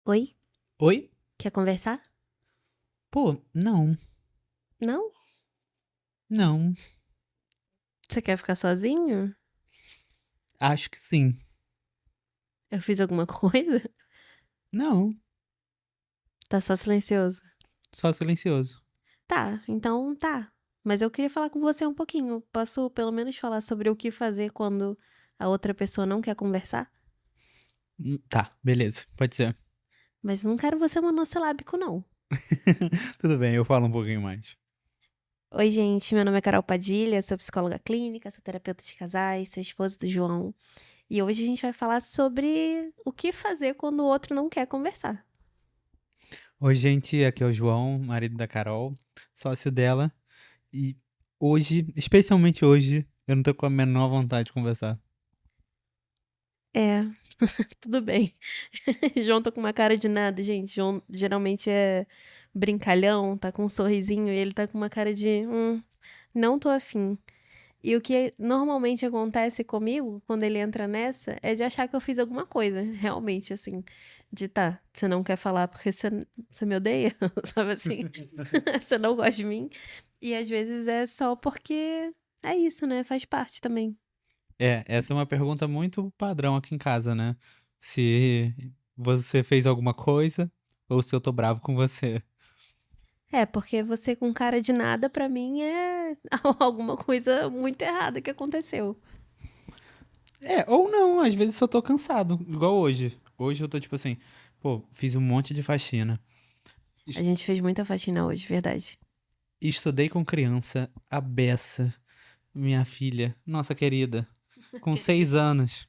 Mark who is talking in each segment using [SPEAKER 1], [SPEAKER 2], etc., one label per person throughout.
[SPEAKER 1] Oi?
[SPEAKER 2] Oi?
[SPEAKER 1] Quer conversar?
[SPEAKER 2] Pô, não,
[SPEAKER 1] Não?
[SPEAKER 2] não.
[SPEAKER 1] Você quer ficar sozinho?
[SPEAKER 2] Acho que sim.
[SPEAKER 1] Eu fiz alguma coisa?
[SPEAKER 2] Não,
[SPEAKER 1] Tá só silencioso.
[SPEAKER 2] só silencioso.
[SPEAKER 1] Tá, então tá. Mas eu queria falar com você um pouquinho. Posso pelo menos falar sobre o que fazer quando a outra pessoa não quer conversar?
[SPEAKER 2] Tá, beleza, pode ser.
[SPEAKER 1] Mas não quero você monossilábico, não.
[SPEAKER 2] Tudo bem, eu falo um pouquinho mais.
[SPEAKER 1] Oi, gente. Meu nome é Carol Padilha, sou psicóloga clínica, sou terapeuta de casais, sou esposa do João. E hoje a gente vai falar sobre o que fazer quando o outro não quer conversar.
[SPEAKER 2] Oi, gente, aqui é o João, marido da Carol, sócio dela. E hoje, especialmente hoje, eu não tô com a menor vontade de conversar.
[SPEAKER 1] É, tudo bem. João tá com uma cara de nada, gente. João geralmente é brincalhão, tá com um sorrisinho e ele tá com uma cara de não tô afim. E o que normalmente acontece comigo quando ele entra nessa é de achar que eu fiz alguma coisa, realmente, assim. De tá, você não quer falar porque você me odeia, sabe assim? Você não gosta de mim. E às vezes é só porque é isso, né? Faz parte também.
[SPEAKER 2] Essa é uma pergunta muito padrão aqui em casa, né? Se você fez alguma coisa ou se eu tô bravo com você.
[SPEAKER 1] É, porque você com cara de nada, pra mim, é alguma coisa muito errada que aconteceu.
[SPEAKER 2] Ou não, às vezes eu tô cansado, igual hoje. Hoje eu tô tipo assim, pô, fiz um monte de faxina.
[SPEAKER 1] A
[SPEAKER 2] Es-
[SPEAKER 1] gente fez muita faxina hoje, verdade.
[SPEAKER 2] Estudei com criança, a Bessa, minha filha, nossa querida, com 6 anos.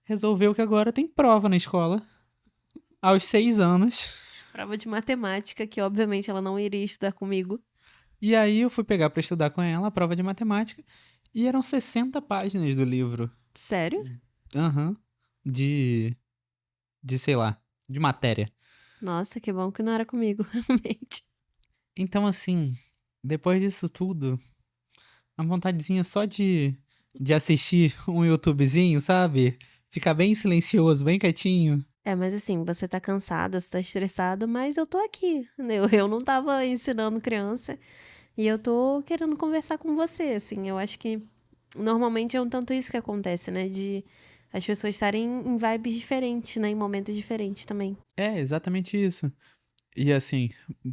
[SPEAKER 2] Resolveu que agora tem prova na escola. Aos 6 anos.
[SPEAKER 1] Prova de matemática, que obviamente ela não iria estudar comigo.
[SPEAKER 2] E aí eu fui pegar pra estudar com ela a prova de matemática. E eram 60 páginas do livro.
[SPEAKER 1] Sério?
[SPEAKER 2] Aham. De, sei lá, de matéria.
[SPEAKER 1] Nossa, que bom que não era comigo, realmente.
[SPEAKER 2] Então, assim, depois disso tudo, a vontadezinha só de assistir um YouTubezinho, sabe? Ficar bem silencioso, bem quietinho.
[SPEAKER 1] É, mas assim, você tá cansada, você tá estressado, mas eu tô aqui. Eu não tava ensinando criança e eu tô querendo conversar com você, assim. Eu acho que normalmente é um tanto isso que acontece, né? De as pessoas estarem em vibes diferentes, né? Em momentos diferentes também.
[SPEAKER 2] É, exatamente isso. E assim,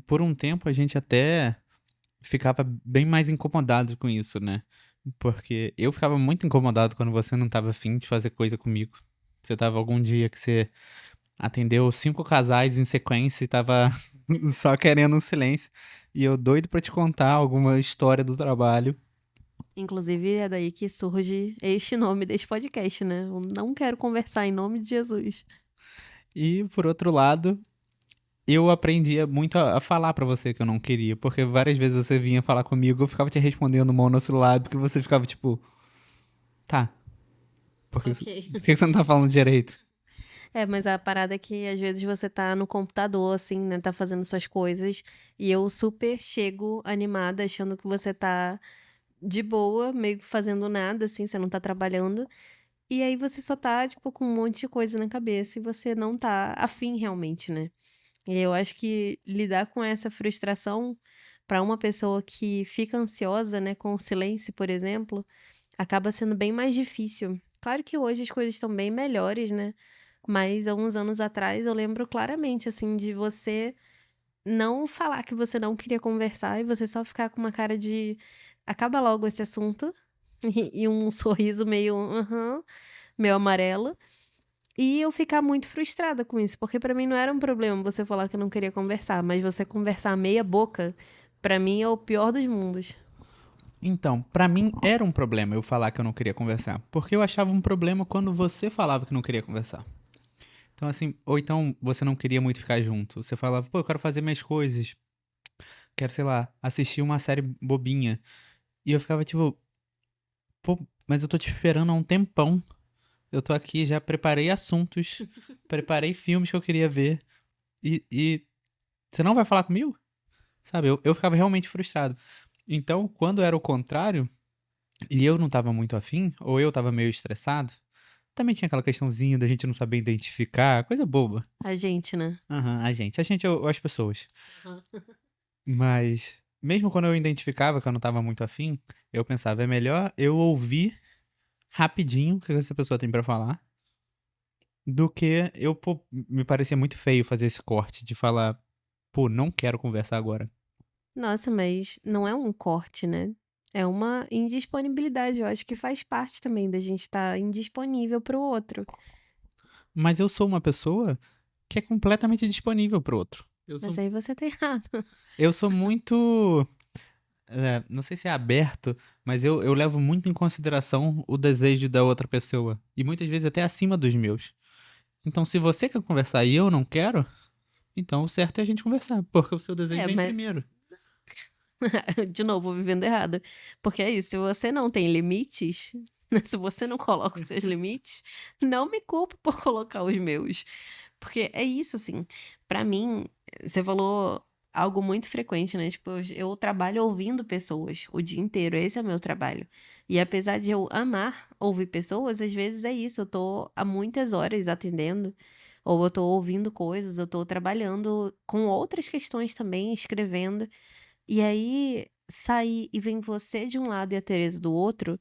[SPEAKER 2] por um tempo a gente até ficava bem mais incomodado com isso, né? Porque eu ficava muito incomodado quando você não tava afim de fazer coisa comigo. Você tava algum dia que você atendeu 5 casais em sequência e tava só querendo um silêncio. E eu doido pra te contar alguma história do trabalho.
[SPEAKER 1] Inclusive, é daí que surge este nome deste podcast, né? Eu não quero conversar em nome de Jesus.
[SPEAKER 2] E por outro lado, eu aprendia muito a falar pra você que eu não queria, porque várias vezes você vinha falar comigo, eu ficava te respondendo monossilábico que você ficava tipo, tá,
[SPEAKER 1] Ok.
[SPEAKER 2] por que você não tá falando direito?
[SPEAKER 1] É, mas a parada é que às vezes você tá no computador, assim, né? Tá fazendo suas coisas. E eu super chego animada, achando que você tá de boa, meio que fazendo nada, assim, você não tá trabalhando. E aí você só tá, tipo, com um monte de coisa na cabeça e você não tá afim realmente, né? E eu acho que lidar com essa frustração pra uma pessoa que fica ansiosa, né, com o silêncio, por exemplo, acaba sendo bem mais difícil. Claro que hoje as coisas estão bem melhores, né? Mas há uns anos atrás eu lembro claramente, assim, de você não falar que você não queria conversar e você só ficar com uma cara de acaba logo esse assunto e um sorriso meio, meio amarelo. E eu ficar muito frustrada com isso, porque pra mim não era um problema você falar que não queria conversar, mas você conversar meia boca, pra mim é o pior dos mundos.
[SPEAKER 2] Então, pra mim era um problema eu falar que eu não queria conversar, porque eu achava um problema quando você falava que não queria conversar. Então, assim, ou então você não queria muito ficar junto. Você falava, pô, eu quero fazer minhas coisas, quero, sei lá, assistir uma série bobinha. E eu ficava tipo, pô, mas eu tô te esperando há um tempão. Eu tô aqui, já preparei assuntos, preparei filmes que eu queria ver. E você não vai falar comigo? Sabe, eu ficava realmente frustrado. Então, quando era o contrário, e eu não tava muito afim, ou eu tava meio estressado, Também tinha aquela questãozinha da gente não saber identificar, coisa boba.
[SPEAKER 1] A gente, né?
[SPEAKER 2] Aham, a gente. A gente ou as pessoas.
[SPEAKER 1] Aham.
[SPEAKER 2] Mas, mesmo quando eu identificava que eu não tava muito afim, eu pensava, é melhor eu ouvir rapidinho o que essa pessoa tem pra falar, do que eu, pô, me parecia muito feio fazer esse corte de falar, pô, não quero conversar agora.
[SPEAKER 1] Nossa, mas não é um corte, né? É uma indisponibilidade. Eu acho que faz parte também da gente estar indisponível pro outro.
[SPEAKER 2] Mas eu sou uma pessoa que é completamente disponível pro outro.
[SPEAKER 1] Mas aí você tá errado.
[SPEAKER 2] Eu sou muito. Não sei se é aberto, mas eu levo muito em consideração o desejo da outra pessoa. E muitas vezes até acima dos meus. Então, se você quer conversar e eu não quero, então o certo é a gente conversar, porque o seu desejo
[SPEAKER 1] É,
[SPEAKER 2] vem
[SPEAKER 1] mas
[SPEAKER 2] primeiro.
[SPEAKER 1] de novo, vivendo errado. Porque é isso, se você não tem limites, se você não coloca os seus limites, não me culpe por colocar os meus. Porque é isso, assim, pra mim, você falou algo muito frequente, né? Tipo, eu trabalho ouvindo pessoas o dia inteiro, esse é o meu trabalho. E apesar de eu amar ouvir pessoas, às vezes é isso, eu tô há muitas horas atendendo, ou eu tô ouvindo coisas, eu tô trabalhando com outras questões também, escrevendo. E aí, sair e vem você de um lado e a Tereza do outro,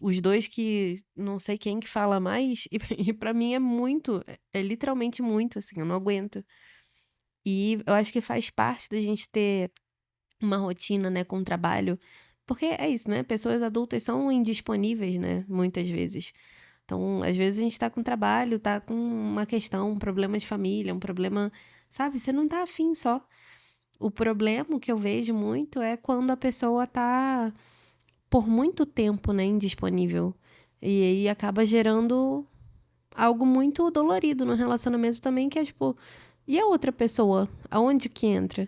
[SPEAKER 1] os dois que não sei quem que fala mais, e pra mim é muito, é literalmente muito, assim, eu não aguento. E eu acho que faz parte da gente ter uma rotina, né, com o trabalho, porque é isso, né, pessoas adultas são indisponíveis, né, muitas vezes. Então, às vezes a gente tá com trabalho, tá com uma questão, um problema de família, um problema, sabe, você não tá afim só. O problema que eu vejo muito é quando a pessoa tá por muito tempo, né, indisponível. E aí acaba gerando algo muito dolorido no relacionamento também, que é tipo, e a outra pessoa? Aonde que entra?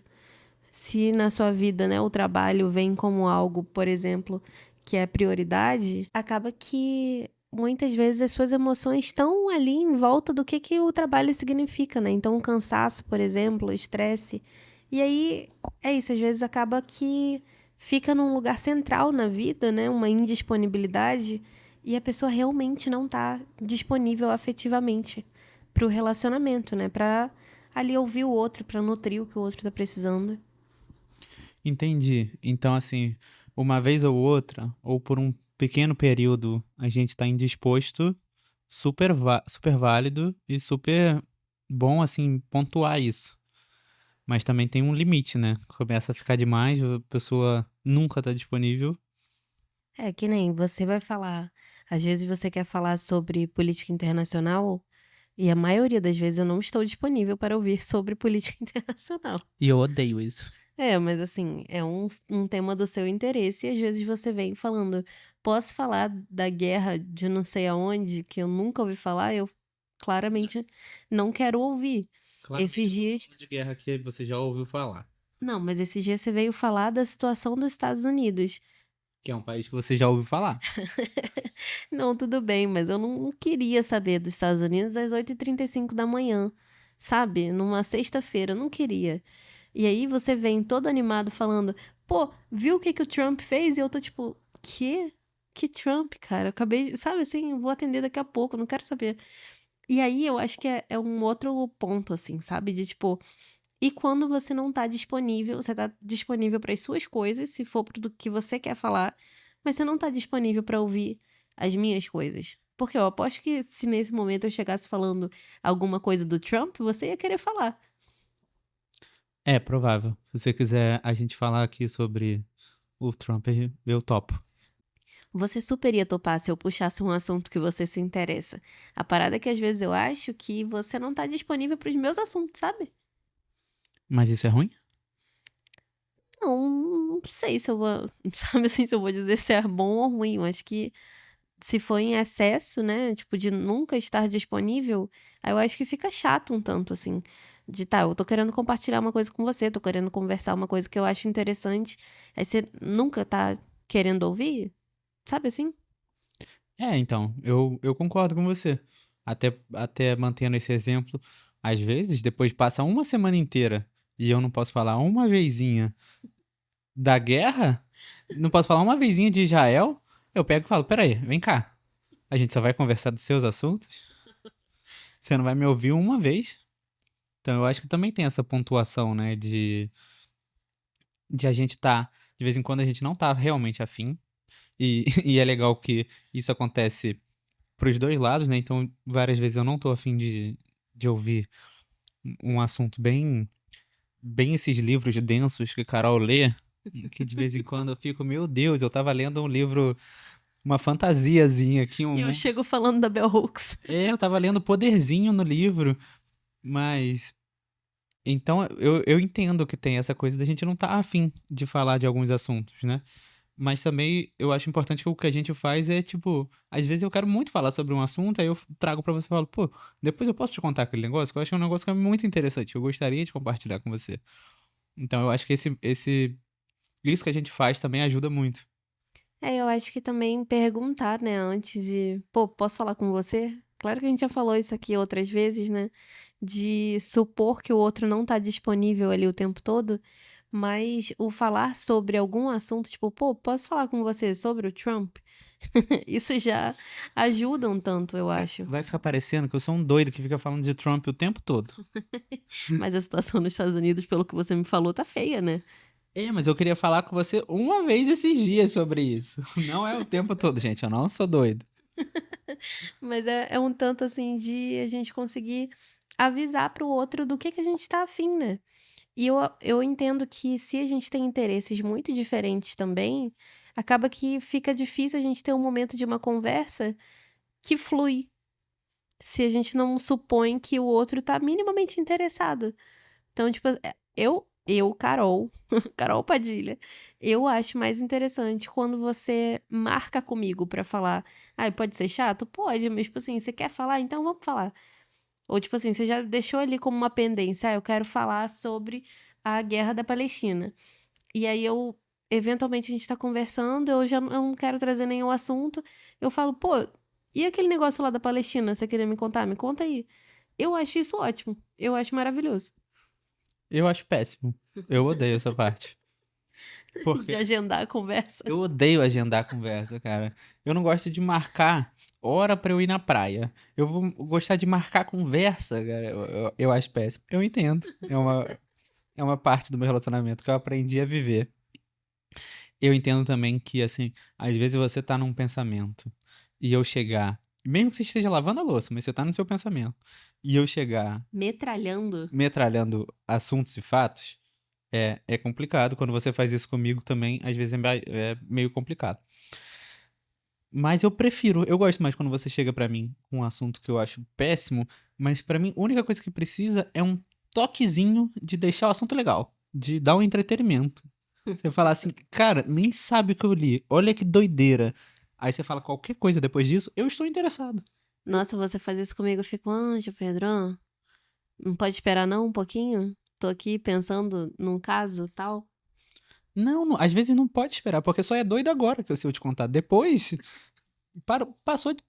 [SPEAKER 1] Se na sua vida, né, o trabalho vem como algo, por exemplo, que é prioridade, acaba que muitas vezes as suas emoções estão ali em volta do que o trabalho significa, né? Então, o cansaço, por exemplo, o estresse. E aí, é isso, às vezes acaba que fica num lugar central na vida, né? Uma indisponibilidade, e a pessoa realmente não tá disponível afetivamente pro relacionamento, né? Pra ali ouvir o outro, pra nutrir o que o outro tá precisando.
[SPEAKER 2] Entendi. Então, assim, uma vez ou outra, ou por um pequeno período, a gente tá indisposto, super válido e super bom, assim, pontuar isso. Mas também tem um limite, né? Começa a ficar demais, a pessoa nunca tá disponível.
[SPEAKER 1] É que nem você vai falar, às vezes você quer falar sobre política internacional, e a maioria das vezes eu não estou disponível para ouvir sobre política internacional.
[SPEAKER 2] E eu odeio isso.
[SPEAKER 1] É, mas assim, é um tema do seu interesse, e às vezes você vem falando, posso falar da guerra de não sei aonde, que eu nunca ouvi falar, eu claramente não quero ouvir. Esses
[SPEAKER 2] Claramente,
[SPEAKER 1] dias.
[SPEAKER 2] de guerra que você já ouviu falar.
[SPEAKER 1] Não, mas esses dias você veio falar da situação dos Estados Unidos.
[SPEAKER 2] Que é um país que você já ouviu falar.
[SPEAKER 1] Não, tudo bem, mas eu não queria saber dos Estados Unidos às 8h35 da manhã, sabe? Numa sexta-feira, eu não queria. E aí você vem todo animado falando, pô, viu o que que o Trump fez? E eu tô tipo, quê? Que Trump, cara? Eu acabei de, sabe assim, vou atender daqui a pouco, não quero saber. E aí eu acho que é um outro ponto, assim, sabe? De tipo, e quando você não tá disponível, você tá disponível para as suas coisas, se for pro do que você quer falar, mas você não tá disponível para ouvir as minhas coisas. Porque eu aposto que se nesse momento eu chegasse falando alguma coisa do Trump, você ia querer falar.
[SPEAKER 2] É, provável. Se você quiser a gente falar aqui sobre o Trump, eu topo.
[SPEAKER 1] Você super ia topar se eu puxasse um assunto que você se interessa. A parada é que às vezes eu acho que você não tá disponível para os meus assuntos, sabe?
[SPEAKER 2] Mas isso é ruim?
[SPEAKER 1] Não sei se eu vou, sabe assim, se eu vou dizer se é bom ou ruim. Eu acho que se for em excesso, né, tipo, de nunca estar disponível, aí eu acho que fica chato um tanto, assim. De tá, eu tô querendo compartilhar uma coisa com você, tô querendo conversar uma coisa que eu acho interessante, aí você nunca tá querendo ouvir, sabe assim?
[SPEAKER 2] É, então, eu concordo com você. Até mantendo esse exemplo, às vezes, depois passa uma semana inteira e eu não posso falar uma vezinha da guerra, não posso falar uma vezinha de Israel, eu pego e falo, peraí, vem cá. A gente só vai conversar dos seus assuntos? Você não vai me ouvir uma vez? Então eu acho que também tem essa pontuação, né? De a gente tá. De vez em quando a gente não tá realmente afim. E, e é legal que isso acontece pros dois lados, né? Então várias vezes eu não tô afim de ouvir um assunto bem esses livros densos que Carol lê. Que de vez em quando eu fico, meu Deus, eu tava lendo um livro, uma fantasiazinha aqui,
[SPEAKER 1] E eu chego falando da Bell Hooks.
[SPEAKER 2] eu tava lendo Poderzinho no livro, mas. Então eu entendo que tem essa coisa da gente não tá afim de falar de alguns assuntos, né? Mas também eu acho importante que o que a gente faz é, tipo, às vezes eu quero muito falar sobre um assunto, aí eu trago pra você e falo, pô, depois eu posso te contar aquele negócio, que eu acho que é um negócio que é muito interessante, eu gostaria de compartilhar com você. Então eu acho que isso que a gente faz também ajuda muito.
[SPEAKER 1] Eu acho que também perguntar, né, antes de, pô, posso falar com você? Claro que a gente já falou isso aqui outras vezes, né? De supor que o outro não tá disponível ali o tempo todo, mas o falar sobre algum assunto, tipo, pô, posso falar com você sobre o Trump? Isso já ajuda um tanto, eu acho.
[SPEAKER 2] Vai ficar parecendo que eu sou um doido que fica falando de Trump o tempo todo.
[SPEAKER 1] Mas a situação nos Estados Unidos, pelo que você me falou, tá feia, né?
[SPEAKER 2] Mas eu queria falar com você uma vez esses dias sobre isso. Não é o tempo todo, gente, eu não sou doido.
[SPEAKER 1] Mas é um tanto assim de a gente conseguir avisar para o outro do que a gente tá afim, né? E eu entendo que se a gente tem interesses muito diferentes também, acaba que fica difícil a gente ter um momento de uma conversa que flui, se a gente não supõe que o outro tá minimamente interessado. Então, tipo, Carol, Carol Padilha, eu acho mais interessante quando você marca comigo pra falar. Ah, pode ser chato? Pode, mas, tipo assim, você quer falar? Então vamos falar. Ou, tipo assim, você já deixou ali como uma pendência. Ah, eu quero falar sobre a guerra da Palestina. E aí eventualmente a gente tá conversando, eu não quero trazer nenhum assunto. Eu falo, pô, e aquele negócio lá da Palestina, você queria me contar? Me conta aí. Eu acho isso ótimo. Eu acho maravilhoso.
[SPEAKER 2] Eu acho péssimo. Eu odeio essa parte.
[SPEAKER 1] De
[SPEAKER 2] Porque
[SPEAKER 1] agendar a conversa.
[SPEAKER 2] eu odeio agendar a conversa, cara. Eu não gosto de marcar hora pra eu ir na praia. Eu vou gostar de marcar conversa, cara. Eu acho péssimo. Eu entendo. É uma parte do meu relacionamento que eu aprendi a viver. Eu entendo também que, assim, às vezes você tá num pensamento e eu chegar, mesmo que você esteja lavando a louça, mas você tá no seu pensamento, e eu chegar
[SPEAKER 1] Metralhando.
[SPEAKER 2] metralhando assuntos e fatos, é complicado. Quando você faz isso comigo também, às vezes é meio complicado. Mas eu gosto mais quando você chega pra mim com um assunto que eu acho péssimo, mas pra mim a única coisa que precisa é um toquezinho de deixar o assunto legal, de dar um entretenimento. Você falar assim, cara, nem sabe o que eu li, olha que doideira. Aí você fala qualquer coisa depois disso, eu estou interessado.
[SPEAKER 1] Nossa, você faz isso comigo, eu fico, anjo, Pedrão. Não pode esperar não um pouquinho? Tô aqui pensando num caso tal.
[SPEAKER 2] Não, às vezes não pode esperar, porque só é doido agora que eu sei eu te contar. Depois,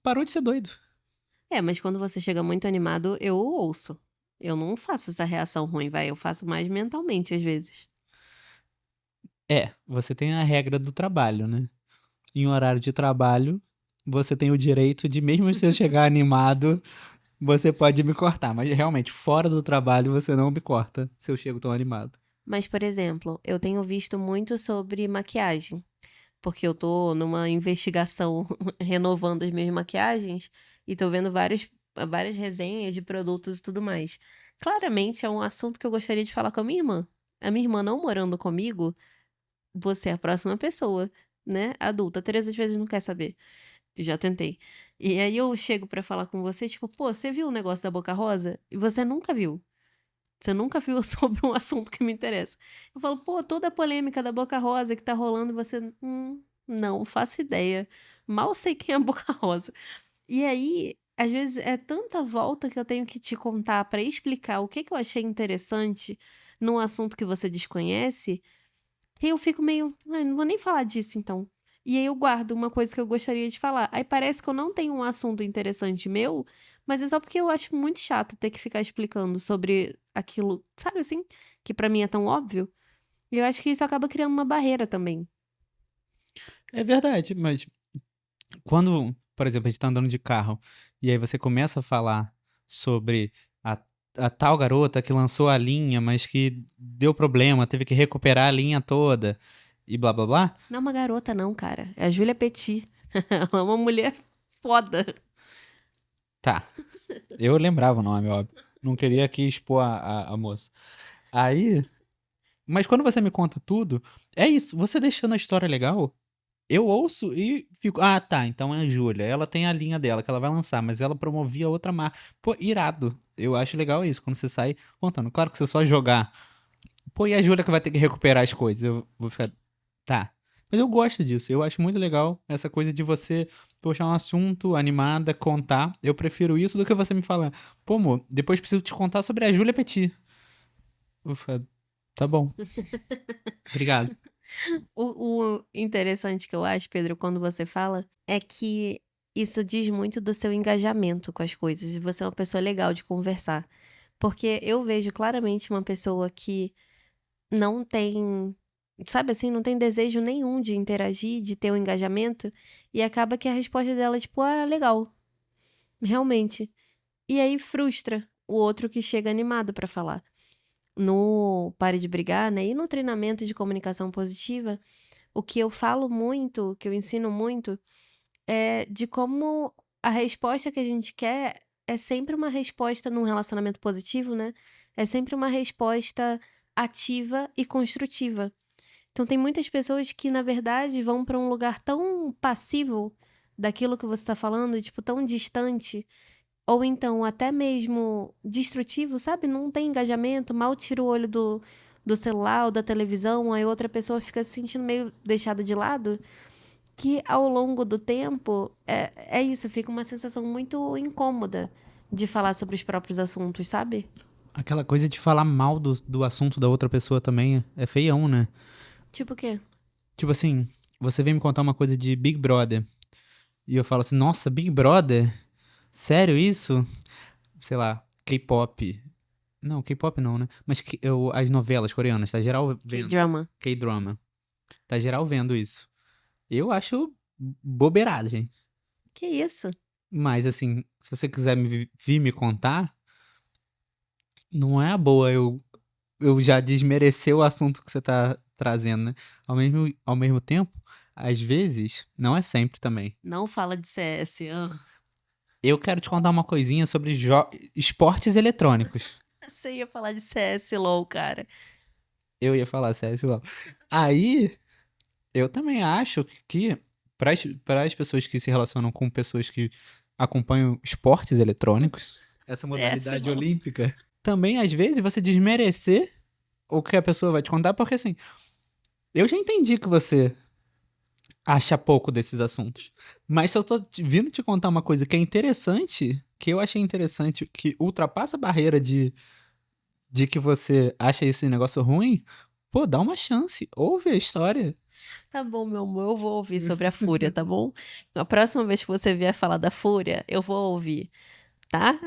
[SPEAKER 2] parou de ser doido.
[SPEAKER 1] Mas quando você chega muito animado, eu ouço. Eu não faço essa reação ruim, vai. Eu faço mais mentalmente, às vezes.
[SPEAKER 2] Você tem a regra do trabalho, né? Em horário de trabalho, você tem o direito de, mesmo se eu chegar animado, você pode me cortar. Mas realmente, fora do trabalho, você não me corta se eu chego tão animado.
[SPEAKER 1] Mas, por exemplo, eu tenho visto muito sobre maquiagem. Porque eu tô numa investigação renovando as minhas maquiagens e tô vendo várias resenhas de produtos e tudo mais. Claramente é um assunto que eu gostaria de falar com a minha irmã. A minha irmã não morando comigo, você é a próxima pessoa, né? Adulta. A Teresa às vezes não quer saber. Eu já tentei. E aí eu chego pra falar com você, tipo, pô, você viu o negócio da Boca Rosa? E você nunca viu. Você nunca viu sobre um assunto que me interessa. Eu falo, pô, toda a polêmica da Boca Rosa que tá rolando, e você, não faço ideia. Mal sei quem é a Boca Rosa. E aí, às vezes, é tanta volta que eu tenho que te contar pra explicar o que eu achei interessante num assunto que você desconhece, que eu fico meio, ai, não vou nem falar disso então. E aí eu guardo uma coisa que eu gostaria de falar. Aí parece que eu não tenho um assunto interessante meu, mas é só porque eu acho muito chato ter que ficar explicando sobre aquilo, sabe assim? Que pra mim é tão óbvio. E eu acho que isso acaba criando uma barreira também.
[SPEAKER 2] É verdade, mas quando por exemplo, a gente tá andando de carro, e aí você começa a falar sobre a, a tal garota que lançou a linha, mas que deu problema, teve que recuperar a linha toda, e blá blá blá.
[SPEAKER 1] Não é uma garota, não, cara. É a Júlia Petit. Ela é uma mulher foda.
[SPEAKER 2] Tá, eu lembrava o nome, óbvio. Não queria aqui expor a moça. Aí, mas quando você me conta tudo, é isso, você deixando a história legal, eu ouço e fico, ah, tá, então é a Júlia, ela tem a linha dela que ela vai lançar, mas ela promovia outra marca. Pô, irado. Eu acho legal isso, quando você sai contando. Claro que você só jogar, pô, e a Júlia que vai ter que recuperar as coisas? Eu vou ficar, tá. Mas eu gosto disso, eu acho muito legal essa coisa de você puxar um assunto animada, contar. Eu prefiro isso do que você me falar, pô, amor, depois preciso te contar sobre a Júlia Petit. Eu vou ficar, tá bom, obrigado.
[SPEAKER 1] O interessante que eu acho, Pedro, quando você fala, é que isso diz muito do seu engajamento com as coisas. E você é uma pessoa legal de conversar. Porque eu vejo claramente uma pessoa que não tem, sabe assim, não tem desejo nenhum de interagir, de ter um engajamento, e acaba que a resposta dela é tipo, ah, legal, realmente. E aí frustra o outro que chega animado pra falar. No Pare de Brigar, né, e no treinamento de comunicação positiva, o que eu falo muito, o que eu ensino muito, é de como a resposta que a gente quer é sempre uma resposta num relacionamento positivo, né? É sempre uma resposta ativa e construtiva. Então, tem muitas pessoas que, na verdade, vão para um lugar tão passivo daquilo que você está falando, tipo, tão distante, ou então até mesmo destrutivo, sabe? Não tem engajamento, mal tira o olho do celular ou da televisão, aí outra pessoa fica se sentindo meio deixada de lado, que ao longo do tempo é isso, fica uma sensação muito incômoda de falar sobre os próprios assuntos, sabe?
[SPEAKER 2] Aquela coisa de falar mal do assunto da outra pessoa também é feião, né?
[SPEAKER 1] Tipo o quê?
[SPEAKER 2] Tipo assim, você vem me contar uma coisa de Big Brother. E eu falo assim, nossa, Big Brother? Sério isso? Sei lá, K-pop. Não, K-pop não, né? Mas as novelas coreanas, tá geral
[SPEAKER 1] Que
[SPEAKER 2] vendo.
[SPEAKER 1] drama.
[SPEAKER 2] K-drama. Tá geral vendo isso. Eu acho bobeiragem.
[SPEAKER 1] Que isso?
[SPEAKER 2] Mas assim, se você quiser vir me contar, não é a boa eu já desmerecer o assunto que você tá trazendo, né? Ao mesmo tempo, às vezes, não é sempre também.
[SPEAKER 1] Não fala de CS.
[SPEAKER 2] Eu quero te contar uma coisinha sobre esportes eletrônicos.
[SPEAKER 1] Você ia falar de CS, LOL, cara.
[SPEAKER 2] Eu ia falar sério, lá. Aí, eu também acho que para as pessoas que se relacionam com pessoas que acompanham esportes eletrônicos, essa
[SPEAKER 1] CS,
[SPEAKER 2] modalidade
[SPEAKER 1] LOL.
[SPEAKER 2] olímpica, também às vezes você desmerecer o que a pessoa vai te contar, porque assim, eu já entendi que você acha pouco desses assuntos. Mas se eu tô vindo te contar uma coisa que é interessante, que eu achei interessante, que ultrapassa a barreira de que você acha esse negócio ruim, pô, dá uma chance, ouve a história.
[SPEAKER 1] Tá bom, meu amor, eu vou ouvir sobre a Fúria, tá bom? A próxima vez que você vier falar da Fúria, eu vou ouvir, tá?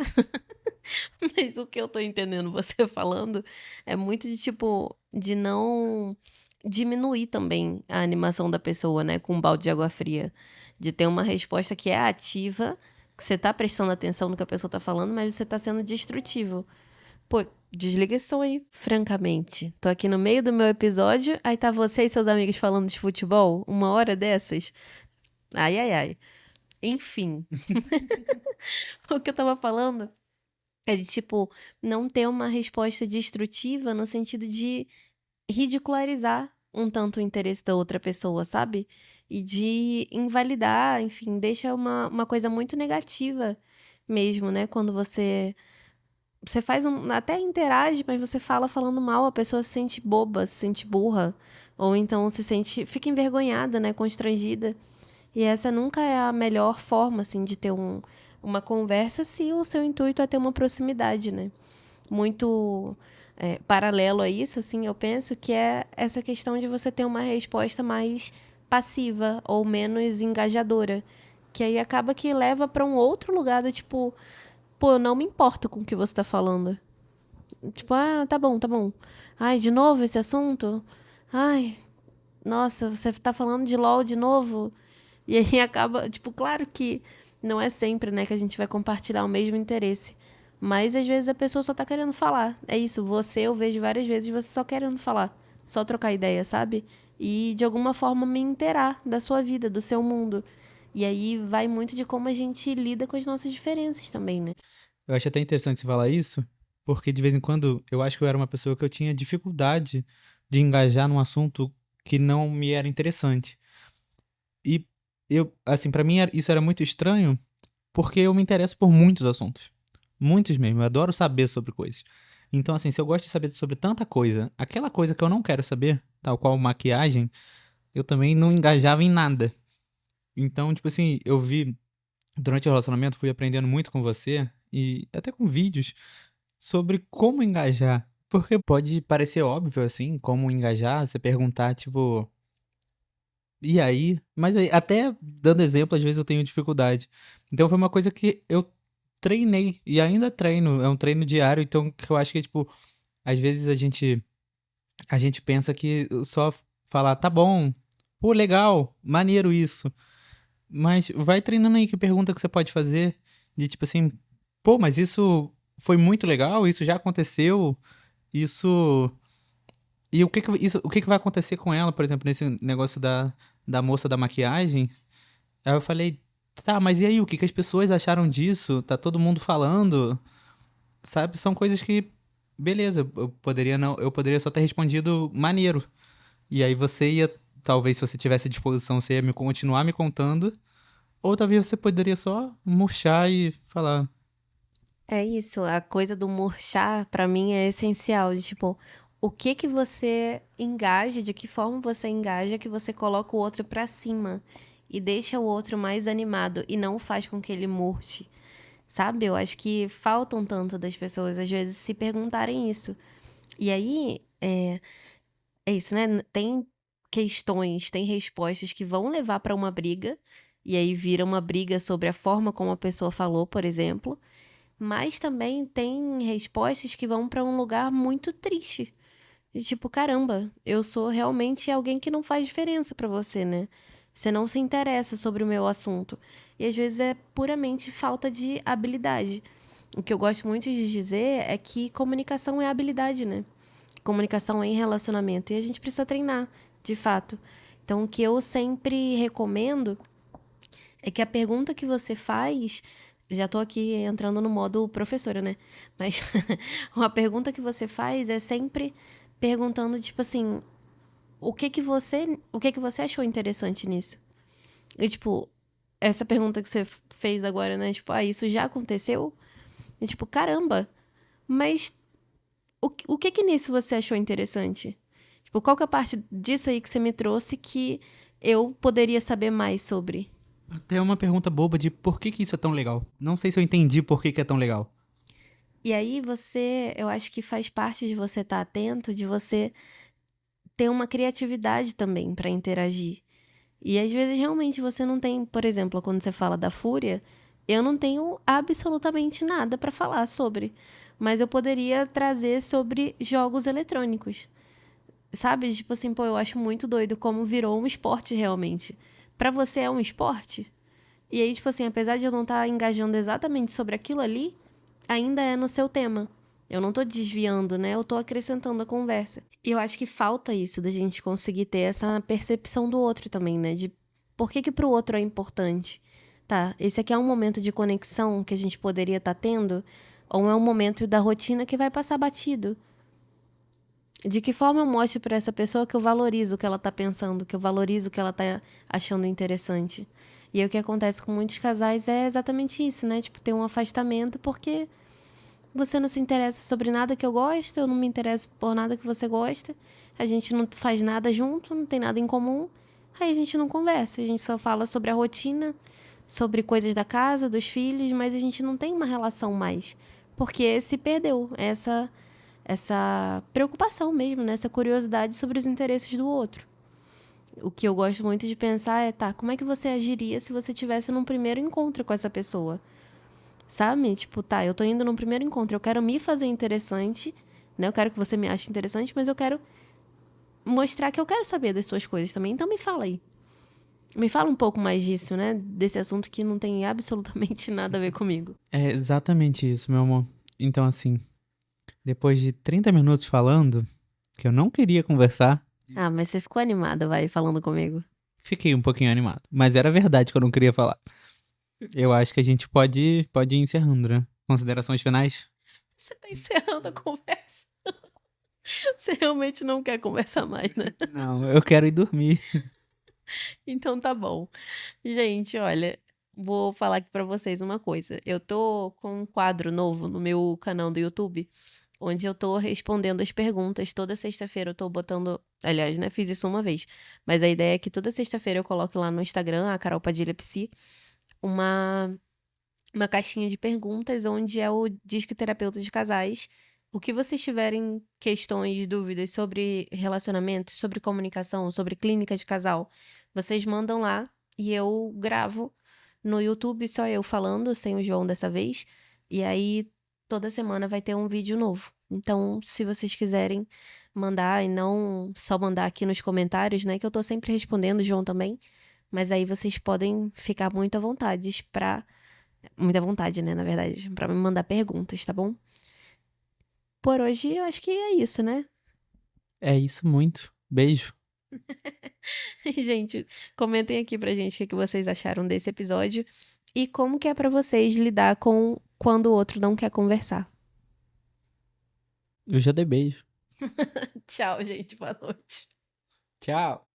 [SPEAKER 1] Mas o que eu tô entendendo você falando é muito de tipo, de não diminuir também a animação da pessoa, né, com um balde de água fria. De ter uma resposta que é ativa, que você tá prestando atenção no que a pessoa tá falando, mas você tá sendo destrutivo. Pô, desliga esse som aí, francamente. Tô aqui no meio do meu episódio, aí tá você e seus amigos falando de futebol, uma hora dessas. Ai, ai, ai. Enfim. O que eu tava falando é de, tipo, não ter uma resposta destrutiva no sentido de ridicularizar um tanto o interesse da outra pessoa, sabe? E de invalidar, enfim, deixa uma coisa muito negativa mesmo, né? Quando você faz até interage, mas você fala falando mal, a pessoa se sente boba, se sente burra, ou então fica envergonhada, né, constrangida. E essa nunca é a melhor forma, assim, de ter uma conversa se o seu intuito é ter uma proximidade, né? Muito paralelo a isso, assim, eu penso que é essa questão de você ter uma resposta mais passiva ou menos engajadora, que aí acaba que leva para um outro lugar do tipo, pô, eu não me importo com o que você tá falando. Tipo, ah, tá bom, tá bom. Ai, de novo esse assunto? Ai, nossa, você tá falando de LOL de novo? E aí acaba, tipo, claro que não é sempre, né, que a gente vai compartilhar o mesmo interesse. Mas às vezes a pessoa só tá querendo falar. É isso, eu vejo várias vezes você só querendo falar, só trocar ideia, sabe? E de alguma forma me inteirar da sua vida, do seu mundo. E aí vai muito de como a gente lida com as nossas diferenças também, né?
[SPEAKER 2] Eu acho até interessante você falar isso, porque de vez em quando eu acho que eu era uma pessoa que eu tinha dificuldade de engajar num assunto que não me era interessante. E eu, assim, pra mim isso era muito estranho, porque eu me interesso por muitos assuntos. Muitos mesmo. Eu adoro saber sobre coisas. Então, assim, se eu gosto de saber sobre tanta coisa, aquela coisa que eu não quero saber, tal qual maquiagem, eu também não engajava em nada. Então, tipo assim, eu vi, durante o relacionamento, fui aprendendo muito com você, e até com vídeos, sobre como engajar. Porque pode parecer óbvio, assim, como engajar, você perguntar, tipo, e aí? Mas aí, até dando exemplo, às vezes eu tenho dificuldade. Então foi uma coisa que eu treinei e ainda treino, é um treino diário, então que eu acho que, tipo, às vezes a gente pensa que só falar, tá bom, pô, legal, maneiro isso. Mas vai treinando aí que pergunta que você pode fazer, de tipo assim, pô, mas isso foi muito legal, isso já aconteceu, isso. E o que que vai acontecer com ela, por exemplo, nesse negócio da moça da maquiagem? Aí eu falei, tá, mas e aí, o que que as pessoas acharam disso? Tá todo mundo falando, sabe? São coisas que, beleza, eu poderia só ter respondido maneiro. E aí você ia, talvez se você tivesse disposição, você ia continuar me contando, ou talvez você poderia só murchar e falar,
[SPEAKER 1] É isso, a coisa do murchar pra mim é essencial, de tipo, o que que você engaja, de que forma você engaja que você coloca o outro pra cima e deixa o outro mais animado e não faz com que ele murche, sabe? Eu acho que faltam tanto das pessoas às vezes se perguntarem isso. E aí, é isso, né? Tem questões, tem respostas que vão levar pra uma briga, e aí vira uma briga sobre a forma como a pessoa falou, por exemplo. Mas também tem respostas que vão pra um lugar muito triste. E tipo, caramba, eu sou realmente alguém que não faz diferença pra você, né? Você não se interessa sobre o meu assunto. E às vezes é puramente falta de habilidade. O que eu gosto muito de dizer é que comunicação é habilidade, né? Comunicação é em relacionamento. E a gente precisa treinar, de fato. Então, o que eu sempre recomendo é que a pergunta que você faz, já tô aqui entrando no modo professora, né? Mas uma pergunta que você faz é sempre perguntando, tipo assim, o que que você achou interessante nisso? E, tipo, essa pergunta que você fez agora, né? Tipo, isso já aconteceu? E, tipo, caramba, mas o que que nisso você achou interessante? Tipo, qual que é a parte disso aí que você me trouxe que eu poderia saber mais sobre?
[SPEAKER 2] até uma pergunta boba de por que que isso é tão legal. Não sei se eu entendi por que que é tão legal.
[SPEAKER 1] E aí eu acho que faz parte de você estar atento, de você ter uma criatividade também para interagir. E às vezes realmente você não tem, por exemplo, quando você fala da fúria, eu não tenho absolutamente nada para falar sobre, mas eu poderia trazer sobre jogos eletrônicos. Sabe? Tipo assim, pô, eu acho muito doido como virou um esporte realmente. Pra você é um esporte? E aí, tipo assim, apesar de eu não estar engajando exatamente sobre aquilo ali, ainda é no seu tema. Eu não tô desviando, né? Eu tô acrescentando a conversa. E eu acho que falta isso, da gente conseguir ter essa percepção do outro também, né? De por que que pro outro é importante. Tá, esse aqui é um momento de conexão que a gente poderia estar tendo, ou é um momento da rotina que vai passar batido. De que forma eu mostro para essa pessoa que eu valorizo o que ela tá pensando, que eu valorizo o que ela tá achando interessante. E aí o que acontece com muitos casais é exatamente isso, né? Tipo, ter um afastamento porque você não se interessa sobre nada que eu gosto, eu não me interesso por nada que você gosta, a gente não faz nada junto, não tem nada em comum, aí a gente não conversa, a gente só fala sobre a rotina, sobre coisas da casa, dos filhos, mas a gente não tem uma relação mais, porque se perdeu essa preocupação mesmo, né? Essa curiosidade sobre os interesses do outro. O que eu gosto muito de pensar é, tá, como é que você agiria se você tivesse num primeiro encontro com essa pessoa? Sabe? Tipo, tá, eu tô indo num primeiro encontro, eu quero me fazer interessante, né? Eu quero que você me ache interessante, mas eu quero mostrar que eu quero saber das suas coisas também, então me fala aí. Me fala um pouco mais disso, né? Desse assunto que não tem absolutamente nada a ver comigo.
[SPEAKER 2] É exatamente isso, meu amor. Então, assim, depois de 30 minutos falando, que eu não queria conversar,
[SPEAKER 1] Ah, mas você ficou animada, vai, falando comigo.
[SPEAKER 2] fiquei um pouquinho animado. Mas era verdade que eu não queria falar. Eu acho que a gente pode ir encerrando, né? Considerações finais?
[SPEAKER 1] Você tá encerrando a conversa. Você realmente não quer conversar mais, né?
[SPEAKER 2] Não, eu quero ir dormir.
[SPEAKER 1] Então tá bom. Gente, olha, vou falar aqui pra vocês uma coisa. Eu tô com um quadro novo no meu canal do YouTube, onde eu tô respondendo as perguntas. Toda sexta-feira eu tô botando. Aliás, né? Fiz isso uma vez. Mas a ideia é que toda sexta-feira eu coloque lá no Instagram, a Carol Padilha Psi, uma, uma caixinha de perguntas, onde é o Disque Terapeuta de Casais. O que vocês tiverem questões, dúvidas sobre relacionamento, sobre comunicação, sobre clínica de casal, vocês mandam lá e eu gravo no YouTube, só eu falando, sem o João dessa vez. E aí toda semana vai ter um vídeo novo. Então, se vocês quiserem mandar e não só mandar aqui nos comentários, né, que eu tô sempre respondendo, o João também. Mas aí vocês podem ficar muito à vontade pra. Muita vontade, né, na verdade, pra me mandar perguntas, tá bom? Por hoje, eu acho que é isso, né?
[SPEAKER 2] É isso muito. Beijo.
[SPEAKER 1] Gente, comentem aqui pra gente o que que vocês acharam desse episódio e como que é pra vocês lidar com quando o outro não quer conversar.
[SPEAKER 2] Eu já dei beijo.
[SPEAKER 1] Tchau, gente. Boa noite.
[SPEAKER 2] Tchau.